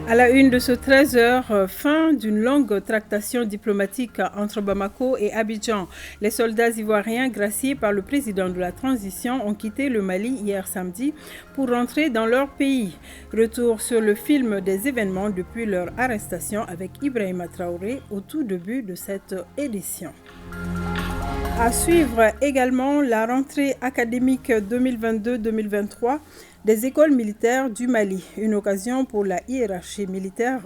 À la une de ce 13h, fin d'une longue tractation diplomatique entre Bamako et Abidjan. Les soldats ivoiriens graciés par le président de la transition ont quitté le Mali hier samedi pour rentrer dans leur pays. Retour sur le film des événements depuis leur arrestation avec Ibrahima Traoré au tout début de cette édition. À suivre également la rentrée académique 2022-2023 des écoles militaires du Mali, une occasion pour la hiérarchie militaire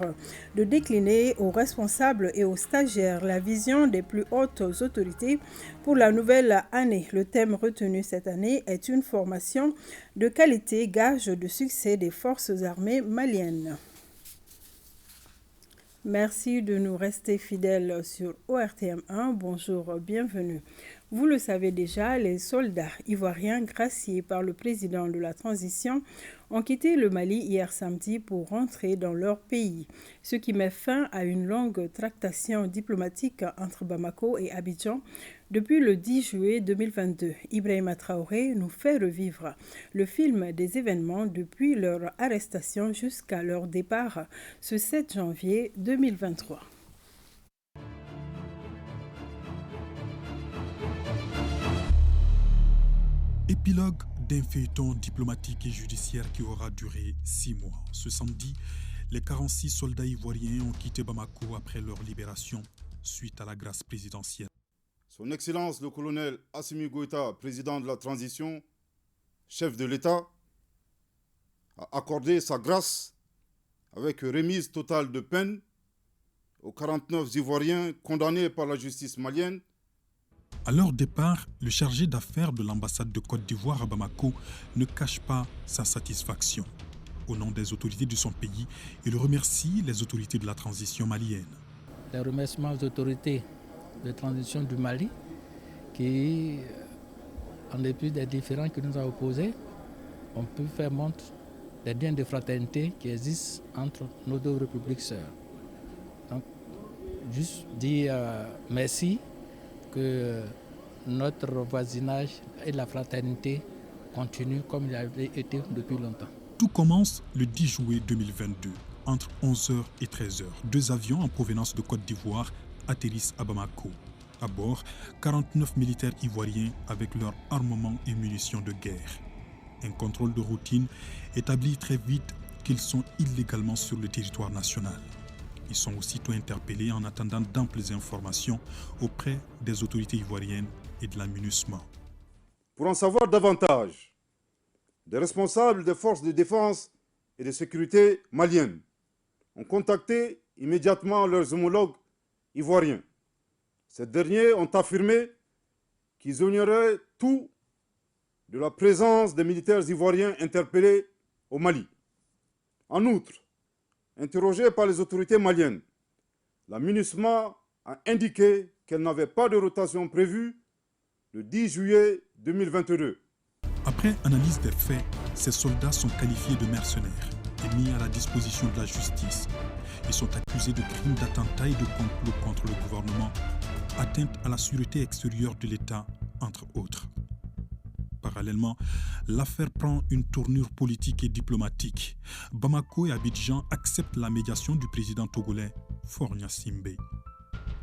de décliner aux responsables et aux stagiaires la vision des plus hautes autorités pour la nouvelle année. Le thème retenu cette année est une formation de qualité, gage de succès des forces armées maliennes. Merci de nous rester fidèles sur ORTM1. Bonjour, bienvenue. Vous le savez déjà, les soldats ivoiriens graciés par le président de la transition ont quitté le Mali hier samedi pour rentrer dans leur pays, ce qui met fin à une longue tractation diplomatique entre Bamako et Abidjan depuis le 10 juillet 2022. Ibrahima Traoré nous fait revivre le film des événements depuis leur arrestation jusqu'à leur départ ce 7 janvier 2023. Épilogue d'un feuilleton diplomatique et judiciaire qui aura duré 6 mois. Ce samedi, les 46 soldats ivoiriens ont quitté Bamako après leur libération suite à la grâce présidentielle. Son Excellence le colonel Assimi Goïta, président de la transition, chef de l'État, a accordé sa grâce avec remise totale de peine aux 49 Ivoiriens condamnés par la justice malienne. À leur départ, le chargé d'affaires de l'ambassade de Côte d'Ivoire à Bamako ne cache pas sa satisfaction. Au nom des autorités de son pays, il remercie les autorités de la transition malienne. Les remerciements aux autorités de transition du Mali qui, en dépit des différends qui nous ont opposés, ont pu faire montre des liens de fraternité qui existent entre nos deux républiques sœurs. Donc, juste dire merci que notre voisinage et la fraternité continuent comme il avait été depuis longtemps. Tout commence le 10 juillet 2022. Entre 11h et 13h, 2 avions en provenance de Côte d'Ivoire atterrissent à Bamako. À bord, 49 militaires ivoiriens avec leur armement et munitions de guerre. Un contrôle de routine établit très vite qu'ils sont illégalement sur le territoire national. Ils sont aussitôt interpellés en attendant d'amples informations auprès des autorités ivoiriennes et de la MINUSMA. Pour en savoir davantage, des responsables des forces de défense et de sécurité maliennes ont contacté immédiatement leurs homologues ivoiriens. Ces derniers ont affirmé qu'ils ignoraient tout de la présence des militaires ivoiriens interpellés au Mali. En outre, interrogée par les autorités maliennes, la MINUSMA a indiqué qu'elle n'avait pas de rotation prévue le 10 juillet 2022. Après analyse des faits, ces soldats sont qualifiés de mercenaires et mis à la disposition de la justice. Ils sont accusés de crimes d'attentat et de complot contre le gouvernement, atteinte à la sûreté extérieure de l'État, entre autres. Parallèlement, l'affaire prend une tournure politique et diplomatique. Bamako et Abidjan acceptent la médiation du président togolais Faure Gnassingbé.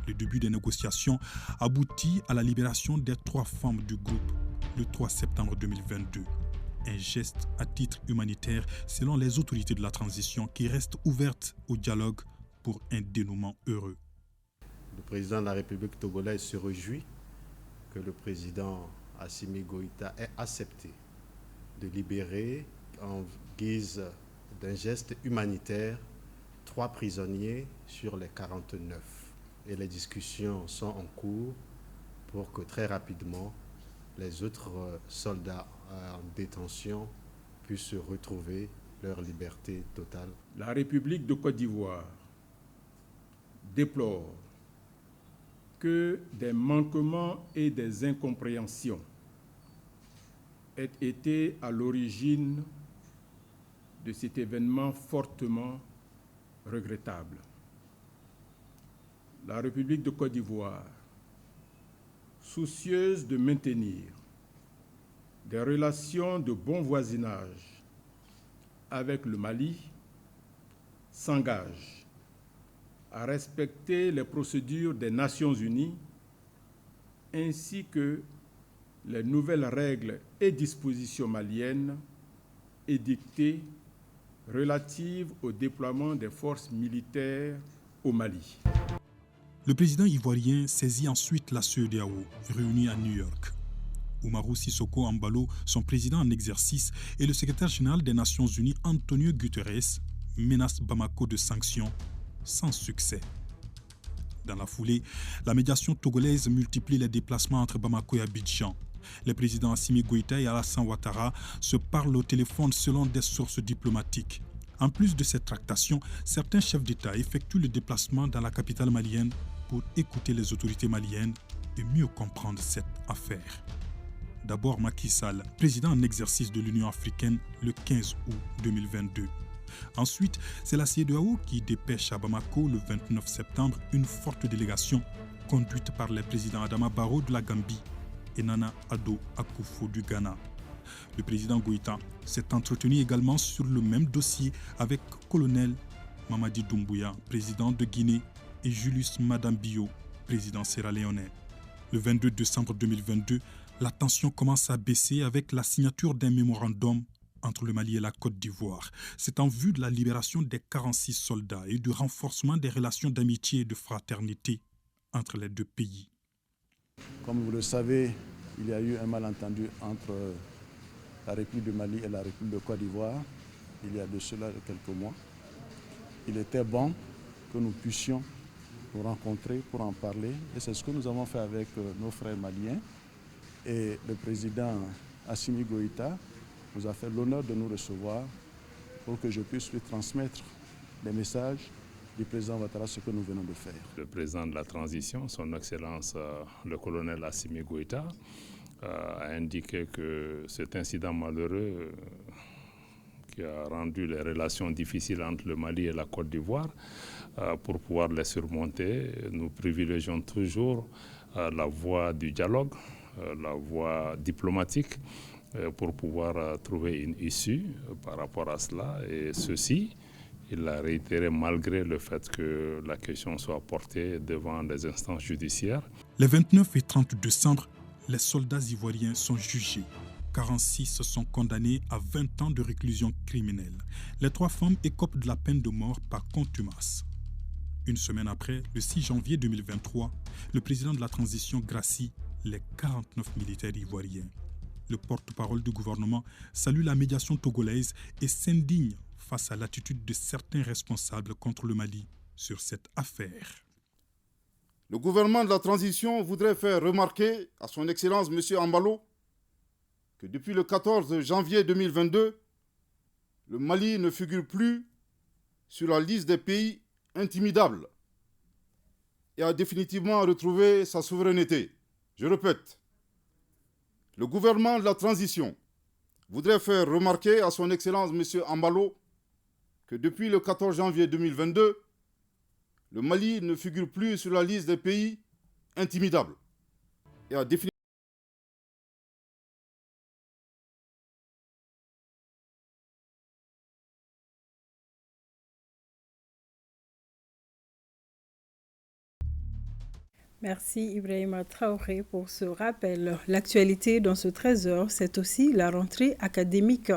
Le début des négociations aboutit à la libération des 3 femmes du groupe le 3 septembre 2022. Un geste à titre humanitaire selon les autorités de la transition qui restent ouvertes au dialogue pour un dénouement heureux. Le président de la République togolaise se réjouit que le président Assimi Goïta ait accepté de libérer en guise d'un geste humanitaire 3 prisonniers sur les 49. Et les discussions sont en cours pour que très rapidement les autres soldats en détention puissent retrouver leur liberté totale. La République de Côte d'Ivoire déplore que des manquements et des incompréhensions aient été à l'origine de cet événement fortement regrettable. La République de Côte d'Ivoire, soucieuse de maintenir des relations de bon voisinage avec le Mali, s'engage à respecter les procédures des Nations Unies ainsi que les nouvelles règles et dispositions maliennes édictées relatives au déploiement des forces militaires au Mali. Le président ivoirien saisit ensuite la CEDEAO, réunie à New York. Umaru Sissoko Embalo, son président en exercice, et le secrétaire général des Nations Unies, Antonio Guterres, menacent Bamako de sanctions sans succès. Dans la foulée, la médiation togolaise multiplie les déplacements entre Bamako et Abidjan. Les présidents Assimi Goïta et Alassane Ouattara se parlent au téléphone selon des sources diplomatiques. En plus de ces tractations, certains chefs d'État effectuent le déplacement dans la capitale malienne pour écouter les autorités maliennes et mieux comprendre cette affaire. D'abord Macky Sall, président en exercice de l'Union africaine le 15 août 2022. Ensuite, c'est la CEDEAO qui dépêche à Bamako le 29 septembre une forte délégation conduite par les présidents Adama Barrow de la Gambie et Nana Addo Akufo du Ghana. Le président Goïta s'est entretenu également sur le même dossier avec colonel Mamadi Doumbouya, président de Guinée, et Julius Madambio, président sierra-léonais. Le 22 décembre 2022, la tension commence à baisser avec la signature d'un mémorandum entre le Mali et la Côte d'Ivoire. C'est en vue de la libération des 46 soldats et du renforcement des relations d'amitié et de fraternité entre les deux pays. Comme vous le savez, il y a eu un malentendu entre la République du Mali et la République de Côte d'Ivoire il y a de cela quelques mois. Il était bon que nous puissions nous rencontrer pour en parler et c'est ce que nous avons fait avec nos frères maliens. Et le président Assimi Goïta nous a fait l'honneur de nous recevoir pour que je puisse lui transmettre les messages du président Ouattara, ce que nous venons de faire. Le président de la transition, son Excellence le colonel Assimi Goïta, a indiqué que cet incident malheureux qui a rendu les relations difficiles entre le Mali et la Côte d'Ivoire, pour pouvoir les surmonter, nous privilégions toujours la voie du dialogue, la voie diplomatique, pour pouvoir trouver une issue par rapport à cela. Et ceci, il l'a réitéré malgré le fait que la question soit portée devant les instances judiciaires. Les 29 et 30 décembre, les soldats ivoiriens sont jugés. 46 sont condamnés à 20 ans de réclusion criminelle. Les 3 femmes écopent de la peine de mort par contumace. Une semaine après, le 6 janvier 2023, le président de la transition gracie les 49 militaires ivoiriens. Le porte-parole du gouvernement salue la médiation togolaise et s'indigne face à l'attitude de certains responsables contre le Mali sur cette affaire. Le gouvernement de la transition voudrait faire remarquer à son Excellence M. Embalo que depuis le 14 janvier 2022, le Mali ne figure plus sur la liste des pays intimidables et a définitivement retrouvé sa souveraineté. Je répète, le gouvernement de la transition voudrait faire remarquer à son Excellence M. Embalo que depuis le 14 janvier 2022, le Mali ne figure plus sur la liste des pays intimidables et a définitivement Merci Ibrahima Traoré pour ce rappel. L'actualité dans ce 13h, c'est aussi la rentrée académique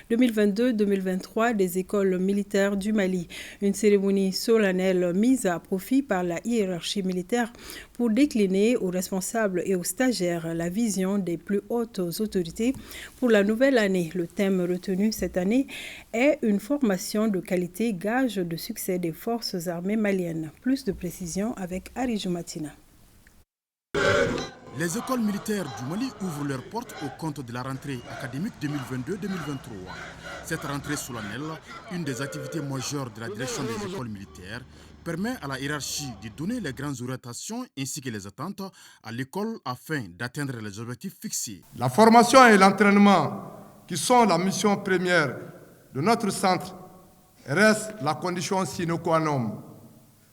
2022-2023 des écoles militaires du Mali. Une cérémonie solennelle mise à profit par la hiérarchie militaire pour décliner aux responsables et aux stagiaires la vision des plus hautes autorités pour la nouvelle année. Le thème retenu cette année est une formation de qualité gage de succès des forces armées maliennes. Plus de précisions avec Arijou Matina. Les écoles militaires du Mali ouvrent leurs portes au compte de la rentrée académique 2022-2023. Cette rentrée solennelle, une des activités majeures de la direction des écoles militaires, permet à la hiérarchie de donner les grandes orientations ainsi que les attentes à l'école afin d'atteindre les objectifs fixés. La formation et l'entraînement, qui sont la mission première de notre centre, restent la condition sine qua non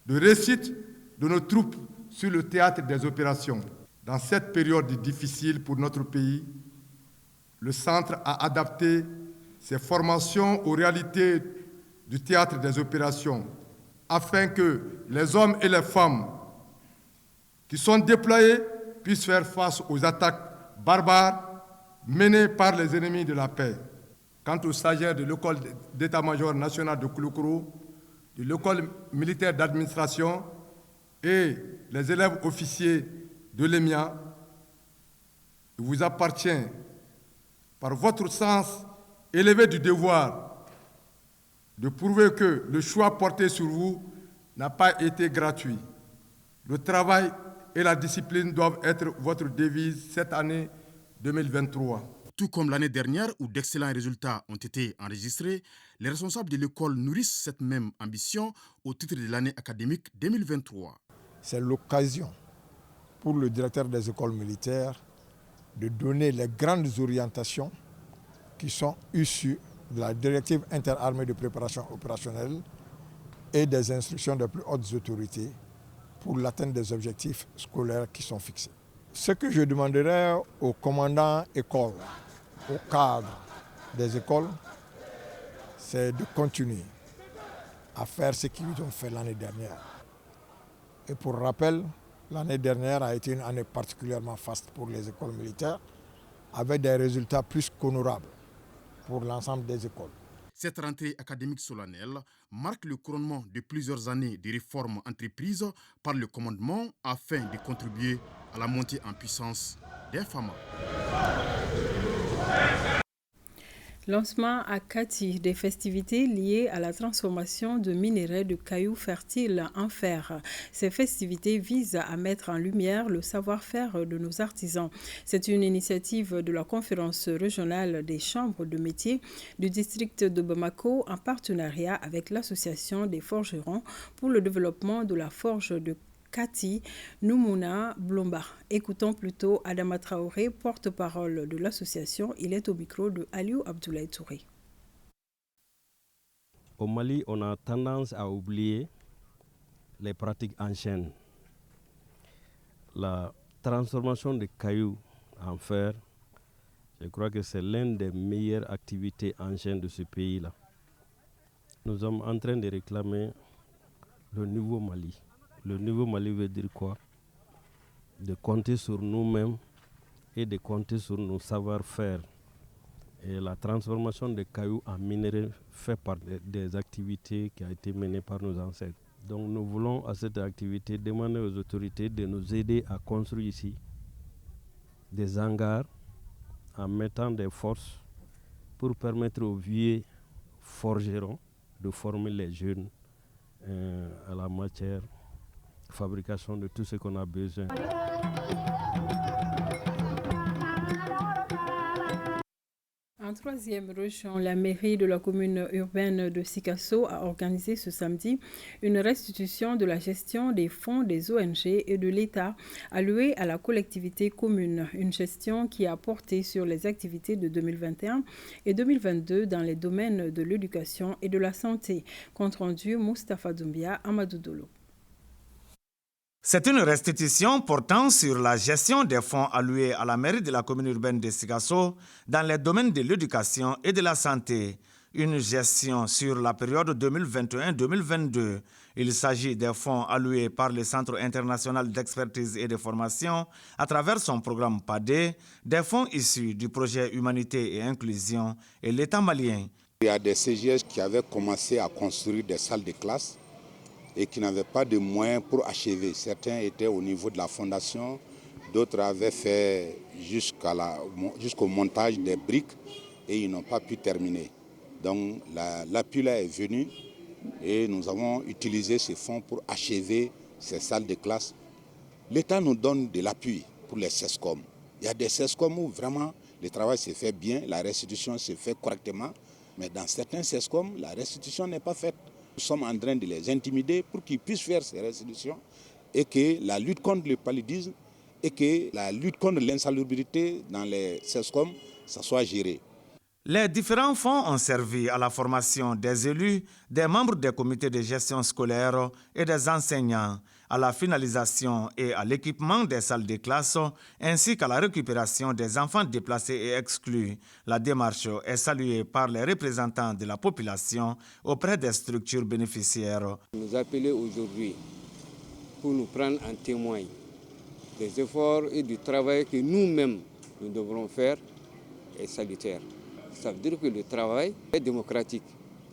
de réussite de nos troupes sur le théâtre des opérations. Dans cette période difficile pour notre pays, le centre a adapté ses formations aux réalités du théâtre des opérations afin que les hommes et les femmes qui sont déployés puissent faire face aux attaques barbares menées par les ennemis de la paix. Quant aux stagiaires de l'école d'état-major national de Kouloukourou, de l'école militaire d'administration et les élèves officiers de l'EMIA, il vous appartient, par votre sens élevé du devoir, de prouver que le choix porté sur vous n'a pas été gratuit. Le travail et la discipline doivent être votre devise cette année 2023. Tout comme l'année dernière où d'excellents résultats ont été enregistrés, les responsables de l'école nourrissent cette même ambition au titre de l'année académique 2023. C'est l'occasion pour le directeur des écoles militaires de donner les grandes orientations qui sont issues de la directive interarmée de préparation opérationnelle et des instructions des plus hautes autorités pour l'atteinte des objectifs scolaires qui sont fixés. Ce que je demanderais aux commandants écoles, aux cadres des écoles, c'est de continuer à faire ce qu'ils ont fait l'année dernière. Et pour rappel, l'année dernière a été une année particulièrement faste pour les écoles militaires, avec des résultats plus qu'honorables pour l'ensemble des écoles. Cette rentrée académique solennelle marque le couronnement de plusieurs années de réformes entreprises par le commandement afin de contribuer à la montée en puissance des FAMA. Lancement à Kati des festivités liées à la transformation de minerais de cailloux fertiles en fer. Ces festivités visent à mettre en lumière le savoir-faire de nos artisans. C'est une initiative de la conférence régionale des chambres de métiers du district de Bamako en partenariat avec l'association des forgerons pour le développement de la forge de Kati Noumouna Blomba. Écoutons plutôt Adama Traoré, porte-parole de l'association. Il est au micro de Aliou Abdoulaye Touré. Au Mali, on a tendance à oublier les pratiques anciennes. La transformation des cailloux en fer, je crois que c'est l'une des meilleures activités anciennes de ce pays-là. Nous sommes en train de réclamer le nouveau Mali. Le nouveau Mali veut dire quoi? De compter sur nous-mêmes et de compter sur nos savoir-faire. Et la transformation des cailloux en minerais fait partie des activités qui ont été menées par nos ancêtres. Donc nous voulons à cette activité demander aux autorités de nous aider à construire ici des hangars en mettant des forces pour permettre aux vieux forgerons de former les jeunes à la matière, fabrication de tout ce qu'on a besoin. En troisième région, la mairie de la commune urbaine de Sikasso a organisé ce samedi une restitution de la gestion des fonds des ONG et de l'État alloués à la collectivité commune. Une gestion qui a porté sur les activités de 2021 et 2022 dans les domaines de l'éducation et de la santé. Compte rendu Moustapha Doumbia, Amadou Dolo. C'est une restitution portant sur la gestion des fonds alloués à la mairie de la commune urbaine de Sikasso dans les domaines de l'éducation et de la santé. Une gestion sur la période 2021-2022. Il s'agit des fonds alloués par le Centre international d'expertise et de formation à travers son programme PADé, des fonds issus du projet Humanité et Inclusion et l'État malien. Il y a des CGS qui avaient commencé à construire des salles de classe et qui n'avaient pas de moyens pour achever. Certains étaient au niveau de la fondation, d'autres avaient fait jusqu'au montage des briques et ils n'ont pas pu terminer. Donc l'appui là est venu et nous avons utilisé ces fonds pour achever ces salles de classe. L'État nous donne de l'appui pour les CESCOM. Il y a des CESCOM où vraiment le travail se fait bien, la restitution se fait correctement, mais dans certains CESCOM, la restitution n'est pas faite. Nous sommes en train de les intimider pour qu'ils puissent faire ces restitutions et que la lutte contre le paludisme et que la lutte contre l'insalubrité dans les CESCOM, ça soit géré. Les différents fonds ont servi à la formation des élus, des membres des comités de gestion scolaire et des enseignants, à la finalisation et à l'équipement des salles de classe, ainsi qu'à la récupération des enfants déplacés et exclus. La démarche est saluée par les représentants de la population auprès des structures bénéficiaires. Nous appeler aujourd'hui pour nous prendre en témoin des efforts et du travail que nous-mêmes nous devrons faire est salutaire. Ça veut dire que le travail est démocratique,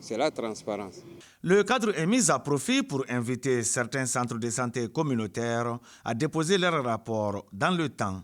c'est la transparence. Le cadre est mis à profit pour inviter certains centres de santé communautaires à déposer leurs rapports dans le temps.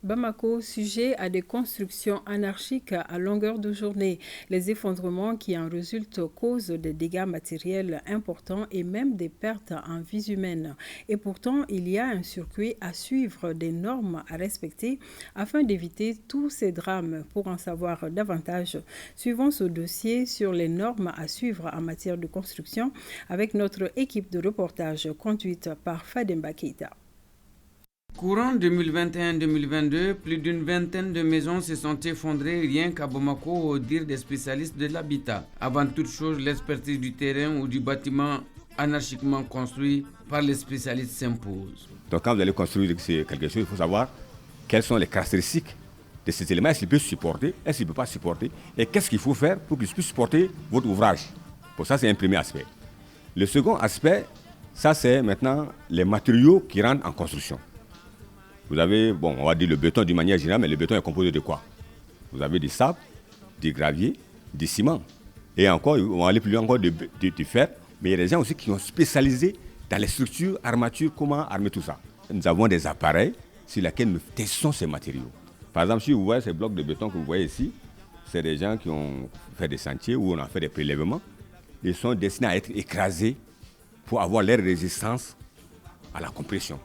Bamako, sujet à des constructions anarchiques à longueur de journée. Les effondrements qui en résultent causent des dégâts matériels importants et même des pertes en vies humaines. Et pourtant, il y a un circuit à suivre, des normes à respecter afin d'éviter tous ces drames. Pour en savoir davantage, suivons ce dossier sur les normes à suivre en matière de construction avec notre équipe de reportage conduite par Fademba Keita. Courant 2021-2022, plus d'une vingtaine de maisons se sont effondrées rien qu'à Bamako au dire des spécialistes de l'habitat. Avant toute chose, l'expertise du terrain ou du bâtiment anarchiquement construit par les spécialistes s'impose. Donc quand vous allez construire quelque chose, il faut savoir quelles sont les caractéristiques de cet élément, est-ce qu'il peut supporter, est-ce qu'il ne peut pas supporter, et qu'est-ce qu'il faut faire pour qu'il puisse supporter votre ouvrage. Pour ça, c'est un premier aspect. Le second aspect, ça c'est maintenant les matériaux qui rentrent en construction. Vous avez, on va dire le béton d'une manière générale, mais le béton est composé de quoi? Vous avez du sable, du gravier, du ciment. Et encore, on va aller plus loin encore, du fer. Mais il y a des gens aussi qui sont spécialisés dans les structures, armatures, comment armer tout ça. Nous avons des appareils sur lesquels nous testons ces matériaux. Par exemple, si vous voyez ces blocs de béton que vous voyez ici, c'est des gens qui ont fait des sentiers où on a fait des prélèvements. Ils sont destinés à être écrasés pour avoir leur résistance à la compression.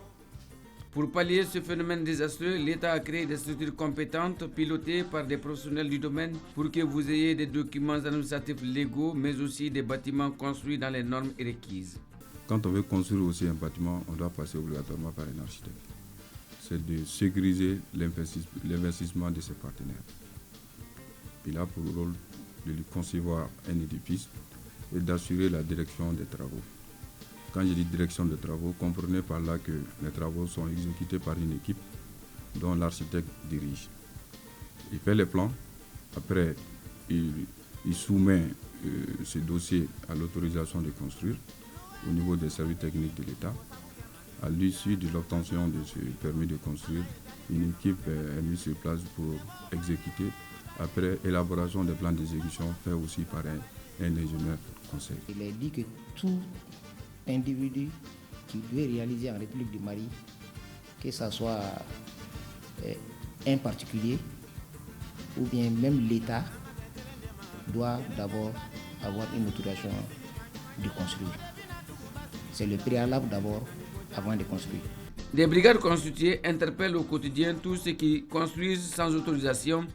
Pour pallier ce phénomène désastreux, l'État a créé des structures compétentes pilotées par des professionnels du domaine pour que vous ayez des documents administratifs légaux, mais aussi des bâtiments construits dans les normes requises. Quand on veut construire aussi un bâtiment, on doit passer obligatoirement par un architecte. C'est de sécuriser l'investissement de ses partenaires. Il a pour rôle de lui concevoir un édifice et d'assurer la direction des travaux. Quand je dis direction des travaux, comprenez par là que les travaux sont exécutés par une équipe dont l'architecte dirige. Il fait les plans, après il soumet ce dossier à l'autorisation de construire au niveau des services techniques de l'État. À l'issue de l'obtention de ce permis de construire, une équipe est mise sur place pour exécuter. Après élaboration des plans d'exécution fait aussi par un ingénieur conseil. Il est dit que tout individu qui doit réaliser en République du Mali, que ce soit un particulier ou bien même l'État, doit d'abord avoir une autorisation de construire. C'est le préalable d'abord avant de construire. Des brigades constituées interpellent au quotidien tous ceux qui construisent sans autorisation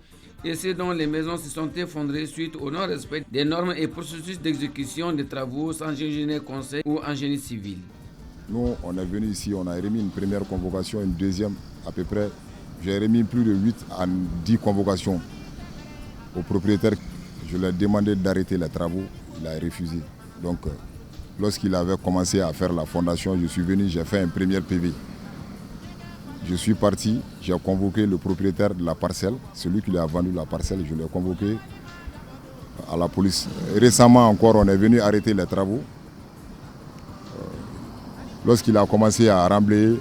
et ceux dont les maisons se sont effondrées suite au non-respect des normes et processus d'exécution des travaux sans ingénieur conseil ou en génie civil. Nous, on est venu ici, on a remis une première convocation, une deuxième à peu près. J'ai remis plus de 8 à 10 convocations au propriétaire. Je lui ai demandé d'arrêter les travaux, il a refusé. Donc, lorsqu'il avait commencé à faire la fondation, je suis venu, j'ai fait un premier PV. Je suis parti, j'ai convoqué le propriétaire de la parcelle, celui qui lui a vendu la parcelle, je l'ai convoqué à la police. Récemment encore, on est venu arrêter les travaux. Lorsqu'il a commencé à remblayer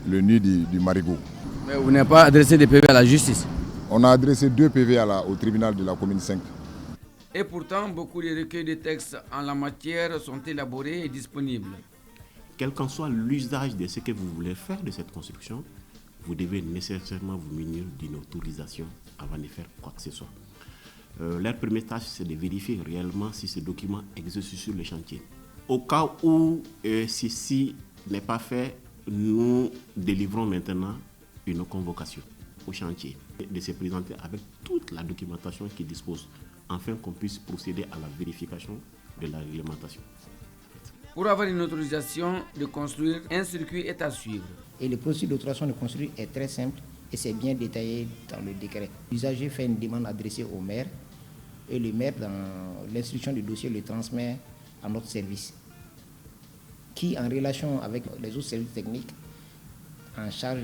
le nid du marigot. Mais vous n'avez pas adressé des PV à la justice? On a adressé 2 PV au tribunal de la commune 5. Et pourtant, beaucoup de recueils de textes en la matière sont élaborés et disponibles. Quel qu'en soit l'usage de ce que vous voulez faire de cette construction, vous devez nécessairement vous munir d'une autorisation avant de faire quoi que ce soit. Leur première tâche, c'est de vérifier réellement si ce document existe sur le chantier. Au cas où ceci n'est pas fait, nous délivrons maintenant une convocation au chantier de se présenter avec toute la documentation qu'il dispose, afin qu'on puisse procéder à la vérification de la réglementation. Pour avoir une autorisation de construire, un circuit est à suivre. Et le processus d'autorisation de construire est très simple. et c'est bien détaillé dans le décret. L'usager fait une demande adressée au maire et le maire, dans l'instruction du dossier, le transmet à notre service qui, en relation avec les autres services techniques en charge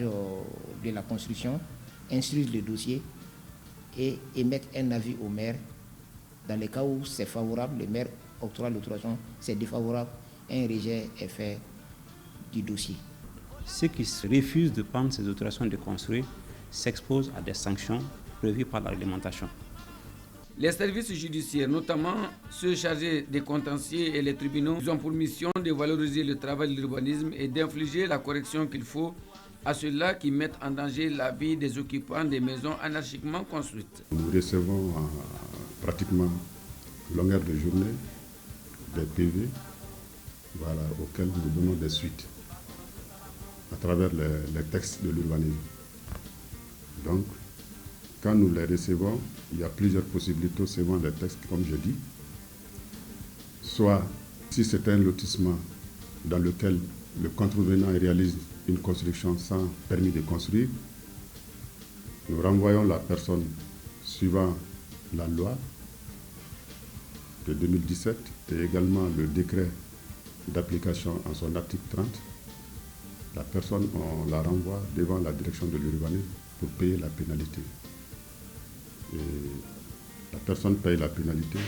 de la construction, instruisent le dossier et émettent un avis au maire. Dans les cas où c'est favorable, le maire octroie l'autorisation, c'est défavorable, un rejet est fait du dossier. Ceux qui refusent de prendre ces autorisations de construire s'exposent à des sanctions prévues par la réglementation. Les services judiciaires, notamment ceux chargés des contentieux et les tribunaux, ont pour mission de valoriser le travail de l'urbanisme et d'infliger la correction qu'il faut à ceux-là qui mettent en danger la vie des occupants des maisons anarchiquement construites. Nous recevons pratiquement longueur de journée des PV auxquels nous donnons des suites à travers les textes de l'urbanisme. Donc, quand nous les recevons, il y a plusieurs possibilités suivant les textes, comme je dis. Soit, si c'est un lotissement dans lequel le contrevenant réalise une construction sans permis de construire, nous renvoyons la personne suivant la loi de 2017 et également le décret d'application en son article 30. La personne, on la renvoie devant la direction de l'urbanisme pour payer la pénalité. Et la personne paye la pénalité,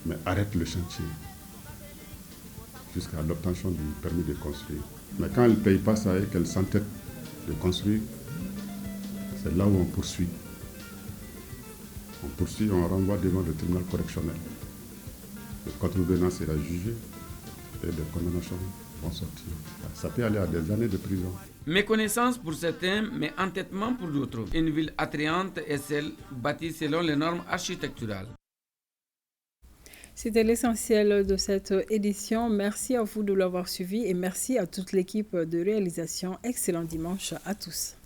mais arrête le chantier jusqu'à l'obtention du permis de construire. Mais quand elle ne paye pas ça et qu'elle s'entête de construire, c'est là où on poursuit. On poursuit, on renvoie devant le tribunal correctionnel. Le contrevenant sera jugé et des condamnations vont sortir. Ça peut aller à des années de prison. Méconnaissance pour certains, mais entêtement pour d'autres. Une ville attrayante est celle bâtie selon les normes architecturales. C'était l'essentiel de cette édition. Merci à vous de l'avoir suivi et merci à toute l'équipe de réalisation. Excellent dimanche à tous.